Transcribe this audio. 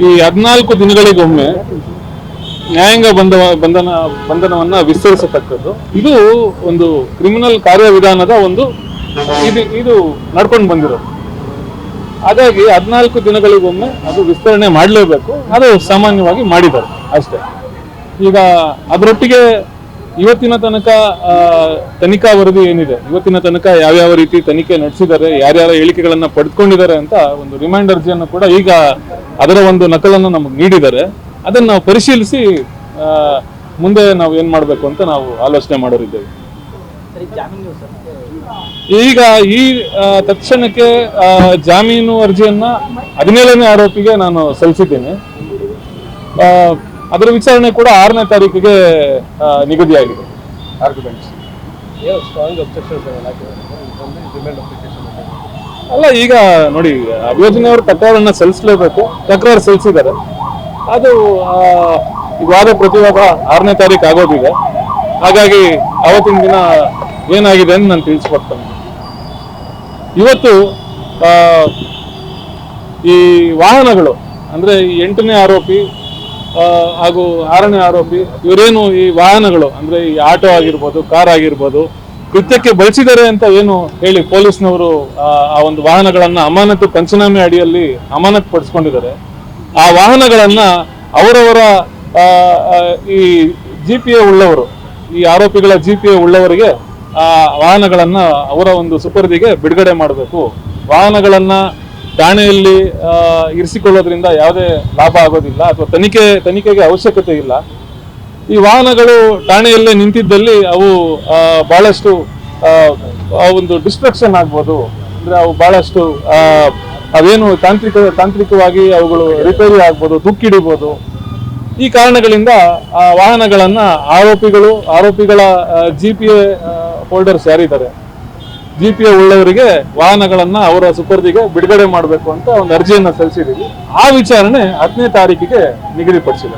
ಈ 14 ದಿನಗಳಿಗೊಮ್ಮೆ ನ್ಯಾಯಾಂಗ ಬಂಧನವನ್ನ ವಿಸ್ತರಿಸತಕ್ಕದ್ದು ಇದು ಒಂದು ಕ್ರಿಮಿನಲ್ ಕಾರ್ಯವಿಧಾನದ ಒಂದು ಇದು ನಡ್ಕೊಂಡು ಬಂದಿರೋದು. ಹಾಗಾಗಿ 14 ದಿನಗಳಿಗೊಮ್ಮೆ ಅದು ವಿಸ್ತರಣೆ ಮಾಡಲೇಬೇಕು. ಅದು ಸಾಮಾನ್ಯವಾಗಿ ಮಾಡಿದ್ದಾರೆ ಅಷ್ಟೇ. ಈಗ ಅದರೊಟ್ಟಿಗೆ ಇವತ್ತಿನ ತನಕ ತನಿಖಾ ವರದಿ ಏನಿದೆ, ಇವತ್ತಿನ ತನಕ ಯಾವ್ಯಾವ ರೀತಿ ತನಿಖೆ ನಡೆಸಿದ್ದಾರೆ, ಯಾರ್ಯಾರ ಹೇಳಿಕೆಗಳನ್ನ ಪಡೆದುಕೊಂಡಿದ್ದಾರೆ ಅಂತ ಒಂದು ರಿಮೈಂಡ್ ಅರ್ಜಿಯನ್ನು ಕೂಡ ಈಗ ಅದರ ಒಂದು ನಕಲನ್ನು ನಮಗೆ ನೀಡಿದ್ದಾರೆ. ಅದನ್ನು ನಾವು ಪರಿಶೀಲಿಸಿ ಮುಂದೆ ನಾವು ಏನ್ ಮಾಡಬೇಕು ಅಂತ ನಾವು ಆಲೋಚನೆ ಮಾಡೋರಿದ್ದೇವೆ. ಈಗ ಈ ತಕ್ಷಣಕ್ಕೆ ಜಾಮೀನು ಅರ್ಜಿಯನ್ನ 17ನೇ ಆರೋಪಿಗೆ ನಾನು ಸಲ್ಲಿಸಿದ್ದೇನೆ. ಅದರ ವಿಚಾರಣೆ ಕೂಡ 6ನೇ ತಾರೀಕಿಗೆ ನಿಗದಿಯಾಗಿದೆ. ಅಲ್ಲ, ಈಗ ನೋಡಿ, ಅಭಿಯೋಜನೆಯವರು ತಕರಾರನ್ನ ಸಲ್ಲಿಸಲೇಬೇಕು. ತಕರಾರು ಸಲ್ಲಿಸಿದ್ದಾರೆ. ಅದು ವಾದ ಪ್ರತಿವಾದ 6ನೇ ತಾರೀಕು ಆಗೋದಿದೆ. ಹಾಗಾಗಿ ಅವತ್ತಿನ ದಿನ ಏನಾಗಿದೆ ಅಂತ ನಾನು ತಿಳಿಸ್ಕೊಡ್ತೇನೆ. ಇವತ್ತು ಈ ವಾಹನಗಳು ಅಂದ್ರೆ 8ನೇ ಆರೋಪಿ ಹಾಗೂ 6ನೇ ಆರೋಪಿ ಇವರೇನು ಈ ವಾಹನಗಳು ಅಂದ್ರೆ ಈ ಆಟೋ ಆಗಿರ್ಬೋದು, ಕಾರ್ ಆಗಿರ್ಬೋದು, ಕೃತ್ಯಕ್ಕೆ ಬಳಸಿದ್ದಾರೆ ಅಂತ ಏನು ಹೇಳಿ ಪೊಲೀಸ್ನವರು ಆ ಒಂದು ವಾಹನಗಳನ್ನ ಅಮಾನತು ಪಂಚನಾಮೆ ಅಡಿಯಲ್ಲಿ ಅಮಾನತು ಪಡಿಸ್ಕೊಂಡಿದ್ದಾರೆ. ಆ ವಾಹನಗಳನ್ನ ಅವರವರ ಈ GPA ಉಳ್ಳವರು, ಈ ಆರೋಪಿಗಳ GPA ಉಳ್ಳವರಿಗೆ ಆ ವಾಹನಗಳನ್ನ ಅವರ ಒಂದು ಸುಪರ್ದಿಗೆ ಬಿಡುಗಡೆ ಮಾಡಬೇಕು. ವಾಹನಗಳನ್ನ ಠಾಣೆಯಲ್ಲಿ ಇರಿಸಿಕೊಳ್ಳೋದ್ರಿಂದ ಯಾವುದೇ ಲಾಭ ಆಗೋದಿಲ್ಲ ಅಥವಾ ತನಿಖೆಗೆ ಅವಶ್ಯಕತೆ ಇಲ್ಲ. ಈ ವಾಹನಗಳು ಠಾಣೆಯಲ್ಲೇ ನಿಂತಿದ್ದಲ್ಲಿ ಅವು ಬಹಳಷ್ಟು ಒಂದು ಡಿಸ್ಟ್ರಕ್ಷನ್ ಆಗ್ಬೋದು. ಅಂದ್ರೆ ಅವು ಬಹಳಷ್ಟು ಅವೇನು ತಾಂತ್ರಿಕವಾಗಿ ಅವುಗಳು ರಿಪೇರಿ ಆಗ್ಬೋದು, ತುಕ್ಕಿಡಿಬೋದು. ಈ ಕಾರಣಗಳಿಂದ ಆ ವಾಹನಗಳನ್ನ ಆರೋಪಿಗಳ GPA ಹೋಲ್ಡರ್ಸ್ ಯಾರಿದ್ದಾರೆ, GPA ಉಳ್ಳವರಿಗೆ ವಾಹನಗಳನ್ನ ಅವರ ಸುಪರ್ದಿಗೆ ಬಿಡುಗಡೆ ಮಾಡಬೇಕು ಅಂತ ಒಂದು ಅರ್ಜಿಯನ್ನ ಸಲ್ಲಿಸಿದ್ದೀವಿ. ಆ ವಿಚಾರಣೆ 10ನೇ ತಾರೀಕಿಗೆ ನಿಗದಿಪಡಿಸಿದೆ.